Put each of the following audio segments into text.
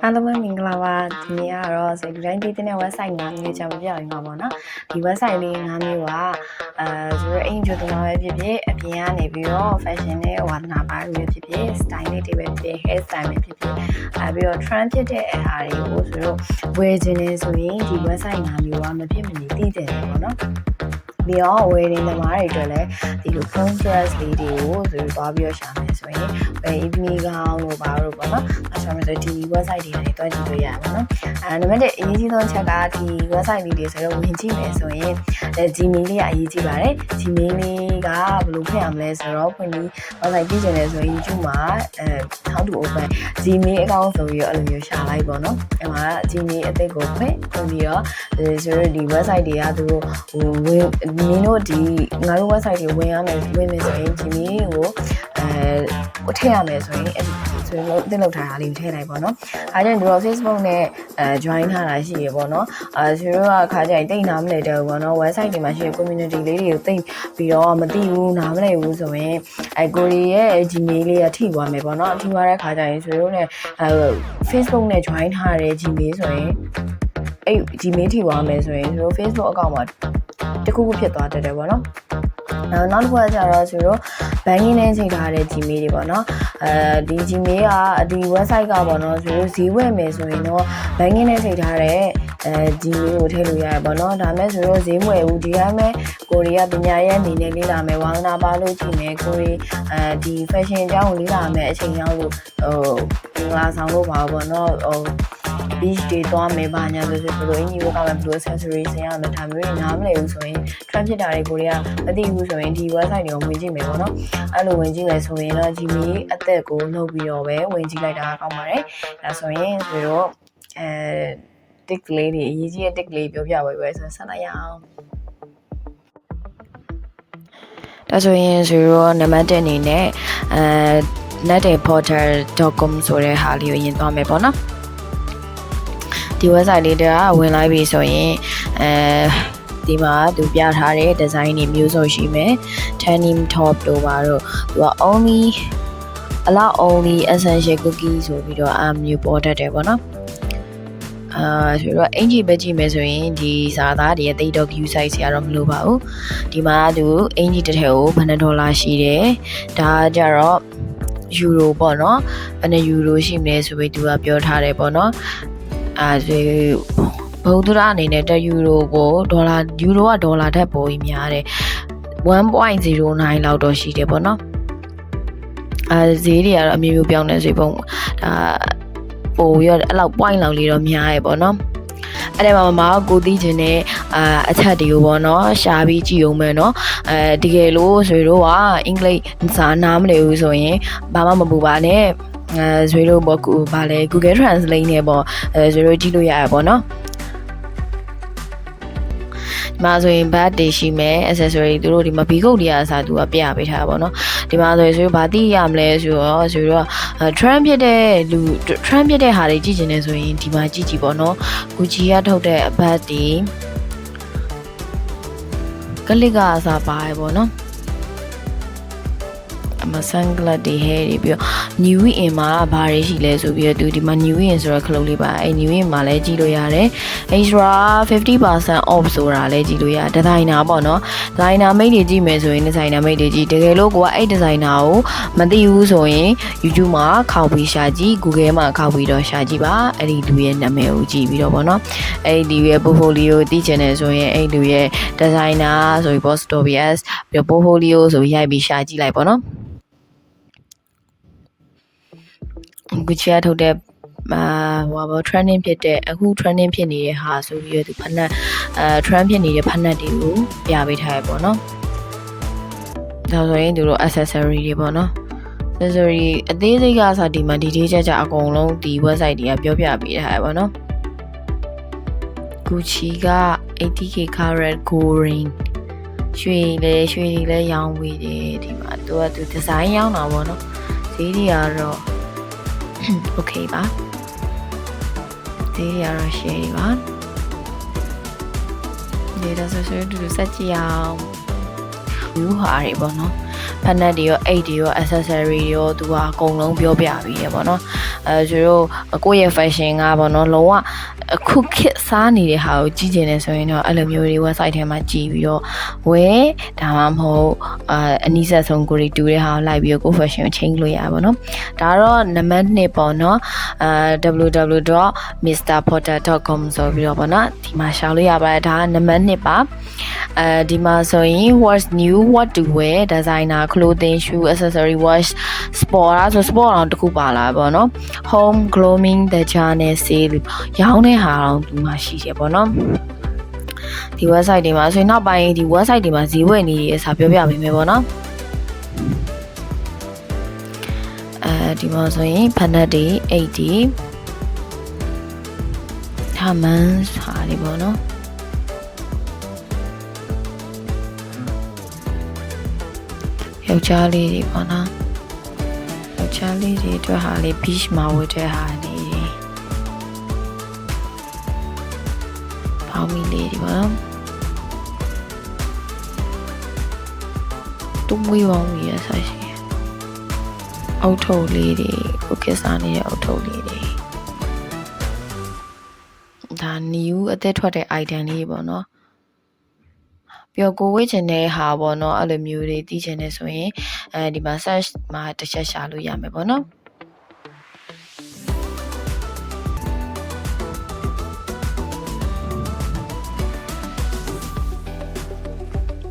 အားလုံးပဲမင်္ဂလာပါဒီနေ့ကတော့ဆိုလူတိုင်းသိတဲ့ website 5မျိုးကြောင့်ပြောင်းနေမှာပေါ့နော်ဒီ website လေး5မျိုးကဆိုတော့အင်ဂျူတနာပဲဖြစ်ဖြစ်အပြင်ကနေပြီးတော့ fashion နဲ့ဝါသနာပါပဲဖြစ်ဖြစ် style လေးတွေပဲဖြစ် hair style ပဲဖြစ်ဖြစ်ပြီးတော့ trend ဖြစ်တဲ့အရာတွေကိုဆိုတော့ဝယ်ခြင်းနေဆိုရင်ဒီ website 5မျိုးကမဖြစ်မနေသိတယ်ပေါ့နော်ပြီးတော့ဝယ်နေသမားတွေအတွက်လည်းဒီလို contrast လေးတွေကိုဆိုပြီးသွားပြီးတော့ရှာမယ်ဆိုရင်evening gown လို့ပါလို့ပေါ့နော်အရှာမယ်ဆိုဒီ website တွေကနေတွားကြည့်လို့ရပါတော့နံပါတ်1အရေးကြီးဆုံးချက်ကဒီ website လေးတွေဆိုတော့ဝင်ကြည့်မယ်ဆိုရင်Gmail လေးကအရေးကြီးပါတယ် Gmail လေးကဘယ်လိုဖွင့်ရမလဲဆိုတော့ဖွင့်ပြီး website ကြည့်ချင်တယ်ဆိုရင် YouTube မှာhow to open Gmail account ဆိုပြီးတော့အဲ့လိုမျိုးရှာလိုက်ပေါ့နော်အဲ့မှာ Gmail အသစ်ကိုဖွင့်ပြီးတော့ဆိုတော့ဒီ website တွေကသူတို့ဝင်နင်တို့ဒီငါတို့ website တွေဝင်ရမယ်ဝင်မယ်ဆိုရင် Gmail ကိုထည့်ရမယ်ဆိုရင်ဆိုတော့တင်လောက်ထားတာလေးထည့်လိုက်ပေါ့နော်အားကြောင့်တို့ Facebook နဲ့join ထားတာရှိရပေါ့နော်ဆိုတော့အခါကျရင်တိတ်နားမလဲတဲ့ပေါ့နော် website တွေမှာရှိတဲ့ community လေးတွေကိုတိတ်ပြီးတော့မသိဘူးနားမလဲဘူးဆိုရင်ကိုရီရဲ့ Gmail လေးကထိသွားမယ်ပေါ့နော်ထိသွားတဲ့အခါကျရင်ဆိုတော့ Facebook နဲ့ join ထားတဲ့ Gmail ဆိုရင်အဲ့ Gmail ထိသွားမယ်ဆိုရင်ဆိုတော့ Facebook account မှာတခုခုဖြစ်သွားတတ်တယ်ပေါ့နော်နောက်တစ်ခုကကျတော့ဆိုတော့ banking နဲ့ချိန်ထားတဲ့ Gmail တွေပေါ့နော်ဒီ Gmail ကဒီ website ကပေါ့နော်ဆိုတော့ဈေးဝယ်မယ်ဆိုရင်တော့ banking နဲ့ချိန်ထားတဲ့Gmail ကိုထည့်လို့ရတယ်ပေါ့နော်ဒါမဲ့ဆိုတော့ဈေးမဝယ်ဘူးဒီတိုင်းပဲကိုရီးယားပညာရဲ့အနေနဲ့လေ့လာမယ်ဝါသနာပါလို့ကြည့်မယ်ကိုရီဒီ fashion အကြောင်းကိုလေ့လာမယ်အချိန်ရောက်လို့မင်္ဂလာဆောင်လို့ပါပေါ့နော်beach တွေသွားမယ်ပါညာဆိုဘလိုအင်ကြီးဝတ်ကမယ်ဘလို accessory ဆင်ရမယ်ဒါမျိုးတွေနားမလည်ဘူးဆိုရင် trend ဖြစ်တာတွေကိုရီးယားမသိဘူးဆိုရင်ဒီ website တွေကိုဝင်ကြည့်မယ်ပေါ့နော်အဲ့လိုဝင်ကြည့်မယ်ဆိုရင်တော့ Gmail အသက်ကိုနှုတ်ပြီးတော့ပဲဝင်ကြည့်လိုက်တာကောင်းပါတယ်ဒါဆိုရင်ဆိုတော့ tick လေးတွေအရေးကြီးတဲ့ tick လေးပြောပြပါပဲဆိုဆက်လိုက်ရအောင်ဒါဆိုရင်ဆိုတော့နံပါတ်1အနေနဲ့netportal.com ဆိုတဲ့ဟာလေးကိုရင်သွားမယ်ပေါ့နော်ဒီ website လေးတွေကဝင်လိုက်ပြီဆိုရင်ဒီမှာသူပြထားတဲ့ design တွေမျိုးစုံရှိမယ် denim top တို့ပါတော့သူက only essential cookie ဆိုပြီးတော့မျိုးပေါ်တတ်တယ်ပေါ့နော်ဆိုတော့အင်ဂျီပဲကြည့်မယ်ဆိုရင်ဒီစာသားတွေရဲ့တိတ်တော့ view size ဆရာတော့မလိုပါဘူးဒီမှာသူအင်ဂျီတစ်ထည်ကိုဘယ်နှဒေါ်လာရှိတယ်ဒါကြတော့ယူရိုပေါ့နော်ဘယ်နှယူရိုရှိမလဲဆိုပြီးသူကပြောထားတယ်ပေါ့နော်ဒီဘုဒ္ဓရာအနေနဲ့1ယူရိုကိုဒေါ်လာယူရိုကဒေါ်လာထက်ပိုပြီးများတယ် 1.09 လောက်တော့ရှိတယ်ပေါ့နော်ဈေးတွေကတော့အမျိုးမျိုးပြောင်းနေစေပုံဒါပိုရောအဲ့လောက် point လောက်လေးတော့များရပေါ့နော်အဲ့ဒါမှမကိုသိချင်တဲ့အချက်တွေကိုပေါ့နော်ရှာပြီးကြည့်အောင်မယ်နော်တကယ်လို့ဆိုတော့ကအင်္ဂလိပ်စာနားမလည်ဘူးဆိုရင်ဘာမှမပူပါနဲ့ဆိုလို့ပေါ့ဗာလဲ Google Translate နဲ့ပေါ့ဆိုလို့ကြည့်လို့ရရပေါ့နော်ဒီမှာဆိုရင် bag တွေရှိမယ် accessory သူတို့ဒီမှာဘီကုတ်တွေအစားသူကပြပေးထားပါတော့ဒီမှာဆိုရင်ဘာသိရမလဲဆိုတော့ trend ဖြစ်တဲ့လူ trend ဖြစ်တဲ့ဟာတွေကြည့်ချင်တယ်ဆိုရင်ဒီမှာကြည့်ပေါ့နော် Gucci ကထုတ်တဲ့ bag တွေကလစ်ကအစားပါတယ်ပေါ့နော်မဆန်ဂလတ်တွေဟဲတွေပြီးတော့ new in မှာဘာတွေရှိလဲဆိုပြီးတော့သူဒီမှာ new in ဆိုတော့ခလုံးလေးပါအဲ new in မှာလည်းကြည့်လို့ရတယ် extra 50% off ဆိုတာလည်းကြည့်လို့ရဒီဇိုင်နာပေါ့နော်ဒီဇိုင်နာမိတ်တွေကြည့်မယ်ဆိုရင်ဒီဇိုင်နာမိတ်တွေကြည့်တကယ်လို့ကိုကအဲ့ဒီဇိုင်နာကိုမသိဘူးဆိုရင် YouTube မှာခောက်ပြီးရှာကြည့် Google မှာခောက်ပြီးတော့ရှာကြည့်ပါအဲ့ဒီလူရဲ့နာမည်ကိုကြည့်ပြီးတော့ပေါ့နော်အဲ့ဒီလူရဲ့ portfolio သိချင်တယ်ဆိုရင်အဲ့ဒီလူရဲ့ဒီဇိုင်နာဆိုပြီး Boss Tobias ပြီး portfolio ဆိုပြီးရိုက်ပြီးရှာကြည့်လိုက်ပေါ့နော်Gucci ထုတ်တဲ့trending ဖြစ်တဲ့အခု trending ဖြစ်နေတဲ့ဟာဆိုပြီးတော့သူဖက်နက်trend ဖြစ်နေတဲ့ဖက်နက်တွေကိုပြပေးထားရပေါ့နော်ဒါဆိုရင်သူတို့ accessory တွေပေါ့နော် accessory အသေးစိတ်ကစားဒီမှာ detail ကြအကုန်လုံးဒီ website တွေကပြောပြပေးထားရပေါ့နော် Gucci က 80k carat gold ring ရွှေတွေလည်းရောင်းပေးတယ်ဒီမှာသူကသူ design ရောင်းတာပေါ့နော်ဈေးတွေကတော့ okay ပါဈေးရတော့ share ပါဒီတော့ဆိုတူစက်ကြည့်အောင် view ဟာတွေပေါ့နော်ဖက်နက်တွေရောအိတ်တွေရော accessory တွေရောသူကအကုန်လုံးပြောပြပြီးရပေါ့နော် သူတို့ကိုယ့်ရဲ့ fashion ကပေါ့နော်လုံးဝအခုခေတ်စားနေတဲ့ဟာကိုကြည့်ကျင်နေဆိုရင်တော့အဲ့လိုမျိုးတွေ website ထဲမှာကြည့်ပြီးတော့ဝယ်ဒါမှမဟုတ်အနည်းဆက်ဆုံးကိုရီတူတဲ့ဟာကိုလိုက်ပြီးတော့ကိုယ့် fashion ကိုချိန်လို့ရပါတော့ဒါတော့နံပါတ်2ပေါ့နော်www.mrporter.com ဆိုပြီးတော့ပေါ့နော်ဒီမှာရှာလို့ရပါတယ်ဒါကနံပါတ်2ပါဒီမှာဆိုရင် what's new what to wear designer clothing shoe accessory watch sport ဆို sport အောင်တစ်ခုပါလာပေါ့နော် home grooming the journey sale ရောင်းတဲ့ဟာတော့ဒီမှာရှိတယ်ပေါ့နော်ဒီ website တွေမှာဆိုရင်နောက်ပိုင်းဒီ website တွေမှာဈေးဝယ်နေတဲ့အစားပြောပြပေးမယ်ပေါ့နော်ဒီမှာဆိုရင်ဖနက်တွေ80ဟာမန်ဟာတွေပေါ့နော်ယောက်ျားလေးတွေပေါ့နော်ယောက်ျားလေးတွေအတွက်ဟာလေး beach မှာဝတ်တဲ့ဟာနေပေါင်းမီလေးတွေပေါ့နော်တူမွေးပေါင်းမီရဆက်ရှိအုတ်ထုပ်လေးတွေကိုကစားနေတဲ့အုတ်ထုပ်လေးတွေဒါ new အသက်ထွက်တဲ့ item လေးပေါ့နော်ပြီးတော့ကိုဝေးချင်တဲ့ဟာပေါ့နော်အဲ့လိုမျိုးတွေသိချင်နေဆိုရင်ဒီမှာ search မှာတစ်ချက်ရှာလို့ရမယ်ပေါ့နော်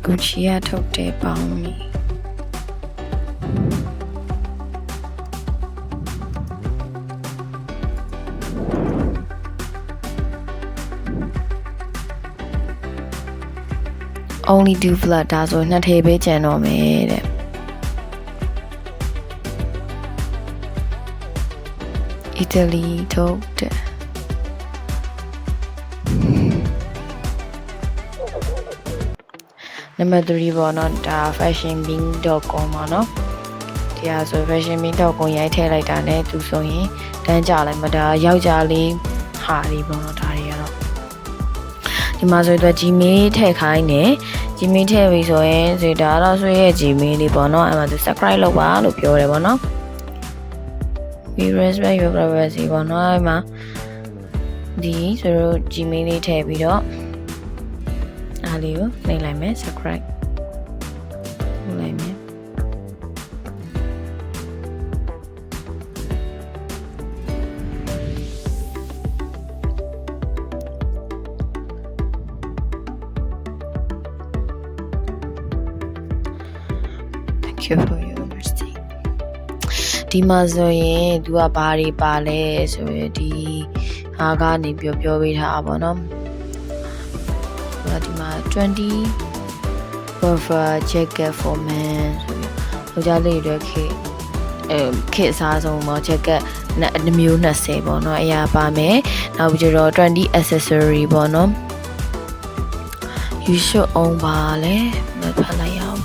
Gucci ရထုတ်တဲ့ပေါင်းမီonly do flat ဒါဆိုနှစ်ထည့်ပေးကြံတော့မယ်တဲ့ Italy ထုတ်တဲ့နံပါတ်3ပေါ့နော်ဒါ fashionbean.com ပေါ့နော်ဒီဟာဆို fashionbean.com ရိုက်ထည့်လိုက်တာနဲ့သူဆိုရင်တန်းကြလိုက်မှာဒါယောက်ျားလေးဟာလေးပေါ့နော်ဒါတွေကတော့ဒီမှာဆိုတော့ Gmail ထည့်ခိုင်းတယ် Gmail ထည့်ပြီဆိုရင်ဆိုဒါတော့ဆွေရဲ့ Gmail လေးပေါ့နော်အဲ့မှာသူ subscribe လုပ်ပါလို့ပြောတယ်ပေါ့နော် we respect your privacy ပေါ့နော်အဲ့မှာဒီဆိုတော့ Gmail လေးထည့်ပြီးတော့အားလေးကိုနှိပ်လိုက်မယ် subscribe လုပ်လိုက်မယ်for your understanding ဒီမှာဆိုရင်သူကဘာတွေပါလဲဆိုရယ်ဒီဟာကနေပြောပေးထားပါတော့ဒီမှာ20 buffer jacket for men ဆိုပြီးယောက်ျားလေးတွေခေတ်အစားဆုံးပေါ့ jacket အမျိုး20ပေါ့နော်အရာပါမယ်နောက်ပြီးတော့20 accessory ပေါ့နော် you should own ပါလဲမဖတ်လိုက်ရအောင်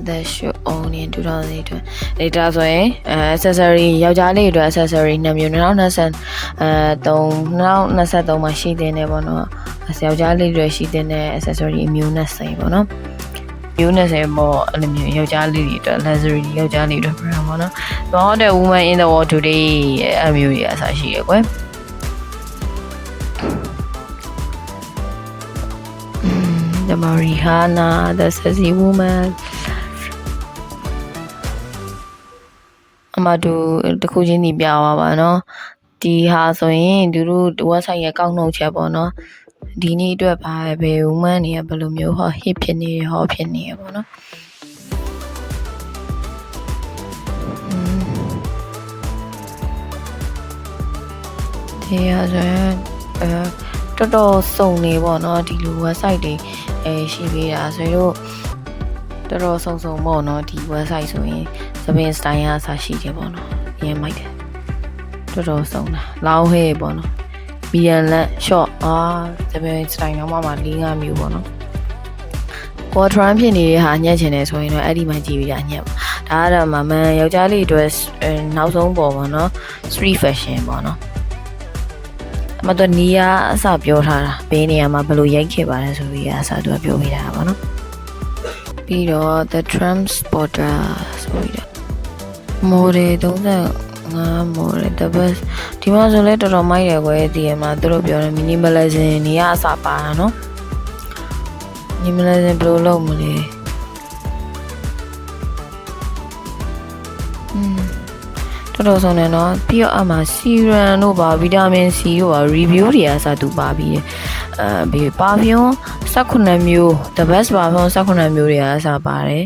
that should own in 2020 data ဆိုရင်accessory ယောက်ျားလေးတွေ accessory 2မျိုး2023မှာရှိတဲ့နေပေါ့နော်ယောက်ျားလေးတွေရှိတဲ့ accessory အမျိုး20ပေါ့နော်မျိုး20ပေါ့အဲ့လိုမျိုးယောက်ျားလေးတွေအတွက် luxury ယောက်ျားလေးတွေ brand ပေါ့နော်တော့တဲ့ woman in the world today အမျိုးကြီးအစားရှိရကွယ်the Mariana the sexy womanအမတို့တခုချင်းညီပြပါပါเนาะဒီဟာဆိုရင်သူတို့ website ရဲ့ကောက်နှုတ်ချက်ပေါ့เนาะဒီနေ့အတွက်ပါပဲ woman တွေကဘယ်လိုမျိုးhit ဖြစ်နေရဖြစ်နေရပေါ့เนาะဒီဟာဆိုရင်တော်တော်စုံနေပေါ့เนาะဒီလို website တွေရှိပေးတာဆိုတော့တော်တော်စုံပေါ့เนาะဒီ website ဆိုရင်သပင် style အစားရှိတယ်ပေါ့နော်အရင်မိုက်တယ်တော်တော်စုံတာလောင်းဟဲ့ပေါ့နော် medium လက် short သပင် style တော့မှ4-5မျိုးပေါ့နော် quadrant ဖြစ်နေတဲ့ဟာညက်ချင်တယ်ဆိုရင်တော့အဲ့ဒီမှာကြည့်ပြီးတာညက်ပါဒါကတော့မှန်ယောက်ျားလေးတွေနောက်ဆုံးပေါ့နော် street fashion ပေါ့နော်အမတော့နီးရအစပြောထားတာဘေးနေရာမှာဘယ်လိုရိုက်ခဲ့ပါလဲဆိုပြီးအစသူကပြောပေးတာပေါ့နော်ပြီးတော့ the transporter ဆိုပြီးတော့ model 35 ငါမို့လေ the best ဒီမှာဆိုလဲတော်တော်မိုက်တယ်ကွယ်ဒီမှာသူတို့ပြောတယ် minimalism နေရအစားပါတာနော် minimalism ဘယ်လိုလုပ်မလဲတော်ဆုံးနေနော်ပြီးတော့အမှ serum တို့ပါ vitamin C တို့ပါ review တွေအစားသူပါပြီးပြီး perfume 18မျိုး the best perfume 18မျိုးတွေအစားပါတယ်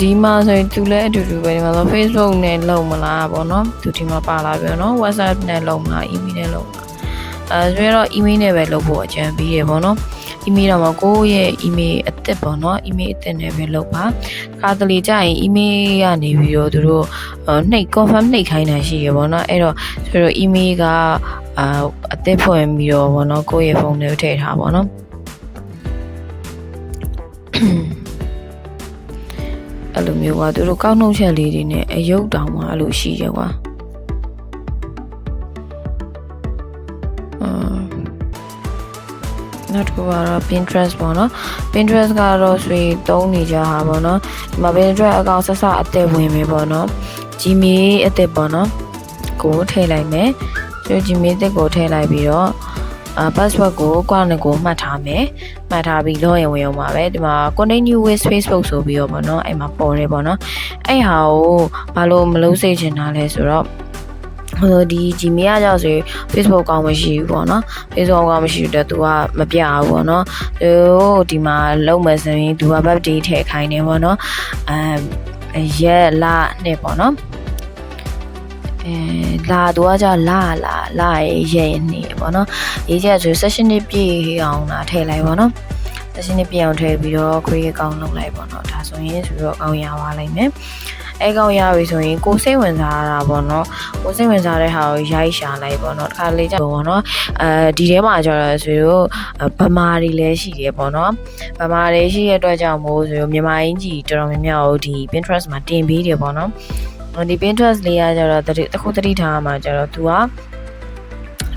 ဒီမှာဆိုရင်သူလည်းအတူတူပဲဒီမှာဆို Facebook နဲ့လုံမလားပေါ့နော်သူဒီမှာပါလာပြီနော် WhatsApp နဲ့လုံမလား email နဲ့လုံမလားဆိုတော့ email နဲ့ပဲလုပ်ဖို့အကြံပေးရပေါ့နော် email တော့မကိုယ့်ရဲ့ email အသစ်ပေါ့နော် email အသစ်နဲ့ပဲလုပ်ပါခါတလေကြာရင် email ကနေပြီးတော့သူတို့နှိပ် confirm နှိပ်ခိုင်းတာရှိရပေါ့နော်အဲ့တော့ဆိုတော့ email ကအသစ်ဖွင့်ပြီးတော့ပေါ့နော်ကိုယ့်ရဲ့ဖုန်းထဲထည့်ထားပေါ့နော်အဲ့လိုမျိုးကသူတို့ကောက်နှုတ်ချက်လေးတွေနဲ့အယုတ်တောင်မှအဲ့လိုရှိရကွာနောက်တစ်ခုကတော့ Pinterest ပေါ့နော် Pinterest ကတော့ဆွေသုံးနေကြဟာပေါ့နော်ဒီမှာ Pinterest အကောင့်ဆက်အသစ်ဝင်ပြီပေါ့နော် Gmail အသစ်ပေါ့နော်ကိုထည့်လိုက်မယ်ဆို Gmail အသစ်ကိုထည့်လိုက်ပြီးတော့password ကိုကွာနဲ့ကိုမှတ်ထားမယ်မှတ်ထားပြီးတော့ရင်ဝင်အောင်ပါပဲဒီမှာ continue with Facebook ဆိုပြီးတော့ပေါ့နော်အဲ့မှာပေါ်တယ်ပေါ့နော်အဲ့ဟာကိုဘာလို့မလုပ်စေချင်တာလဲဆိုတော့ဒီ Gmail ကကြောင့်ဆို Facebook ကောင်းမရှိဘူးပေါ့နော် Facebook ကောင်းမရှိတဲ့သူကမပြဘူးပေါ့နော်ဒီမှာလုံးမစရင်သူက birthday ထည့်ခိုင်းနေပေါ့နော်ရက်လနဲ့ပေါ့နော်လာတော့ကြလာရဲ့နေပေါ့နော်ရေးချက်ဆို session နှစ်ပြည့်အောင်လာထည့်လိုက်ပေါ့နော် session နှစ်ပြည့်အောင်ထည့်ပြီးတော့ create account လုပ်လိုက်ပေါ့နော်ဒါဆိုရင်ဆိုတော့အကောင့်ရပါလိမ့်မယ်အဲကောင်ရပြီဆိုရင်ကိုစိတ်ဝင်စားတာပေါ့နော်ကိုစိတ်ဝင်စားတဲ့ဟာကိုရိုက်ရှာလိုက်ပေါ့နော်တစ်ခါလေးကြပေါ့နော်ဒီထဲမှာကျတော့ဆိုတော့ဗမာတွေလည်းရှိတယ်ပေါ့နော်ဗမာတွေရှိတဲ့အတွက်ကြောင့်မို့ဆိုတော့မြန်မာအင်ကြီးတော်တော်များများကိုဒီ Pinterest မှာတင်ပေးတယ်ပေါ့နော်ဒီ Pinterest လေးကကျတော့တစ်ခုတတိထားမှာကျတော့သူက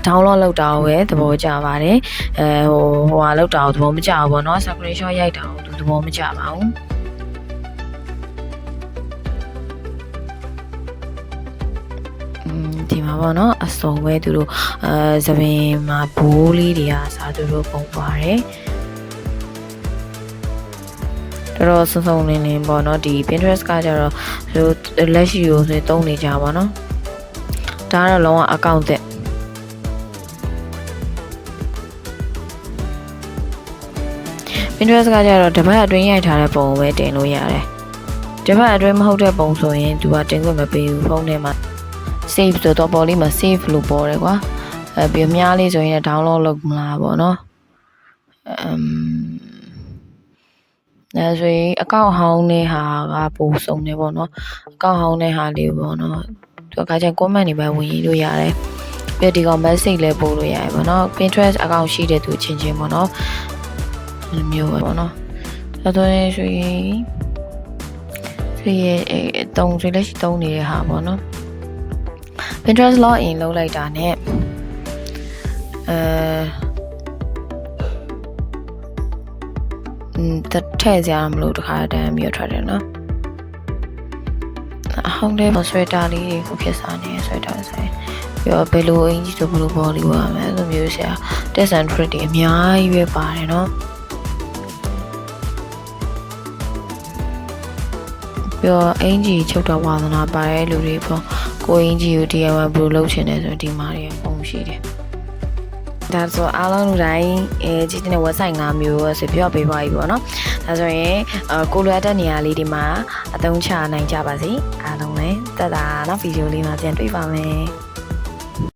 download လုပ်တာကိုပဲသဘောကျပါတယ်ဟိုဟာလောက်တာကိုသဘောမကျဘူးပေါ့နော် screenshot ရိုက်တာကိုသူသဘောမကျပါဘူးဒီမှာပေါ့နော်အစုံပဲသူတို့သပင်မှာဘိုးလေးတွေကစားသူတို့ပုံပါတယ်တော်စုံလင်းပေါ့နော်ဒီ Pinterest ကကြတော့သူလက်ရှိကိုဆိုသုံးနေကြပါတော့ဒါကတော့လုံးဝ account တဲ့Pinterest ကကြတော့တစ်ပတ်အတွင်းရိုက်ထားတဲ့ပုံကိုပဲတင်လို့ရတယ်တစ်ပတ်အတွင်းမဟုတ်တဲ့ပုံဆိုရင်သူကတင်ခွင့်မပေးဘူးဖုန်းထဲမှာ save ဆိုတော့ပေါ်လေးမှာ save လို့ပေါ်တယ်ကွာပြီးမြားလေးဆိုရင် download လုပ်မလားပေါ့နော်ဒါဆိုရင်အကောင့်ဟောင်းတဲ့ဟာကပို့စုံနေပေါ့နော်အကောင့်ဟောင်းတဲ့ဟာလေးပေါ့နော်သူကကြ comment တွေပဲဝင်ရေးလို့ရတယ်ပြီးဒီကောင် message လည်းပို့လို့ရတယ်ပေါ့နော် Pinterest အကောင့်ရှိတဲ့သူချင်းချင်းပေါ့နော်ဒီမျိုးပေါ့နော်ဒါဆိုရင်ဆိုရင်တုံးဆိုလက်ရှိတုံးနေတဲ့ဟာပေါ့နော်Pinterest login လုပ်လိုက်တာနဲ့ထည့်ကြမလို့တခါတည်းမျိုးထွက်တယ်နော်အဟောင်းလေးဆွဲတာလေးကိုဖြစ်စားနေဆွဲတာဆိုင်ပြီးတော့ဘယ်လိုအင်ကြီးတို့ဘယ်လိုပေါ်လေးပါမယ်ဆိုမျိုးဆရာ test and trick တွေအများကြီးပဲပါတယ်နော်ပြီးတော့အင်ကြီးချုပ်တော့ဝါသနာပါတဲ့လူတွေပေါ့ကိုအင်ကြီးကို DIY ဘယ်လိုလုပ်ချင်လဲဆိုဒီမှာတွေပုံရှိတယ်ဒါဆိုအားလုံးလူတိုင်းကြည့်တဲ့ website 5မျိုးဆိုပြောပေးပါပြီပေါ့နော်ဒါဆိုရင်ကိုလိုအပ်တဲ့နေရာလေးတွေမှာအသုံးချနိုင်ကြပါစေအားလုံးလည်းတက်တာနောက်ဗီဒီယိုလေးမှာပြန်တွေ့ပါမယ်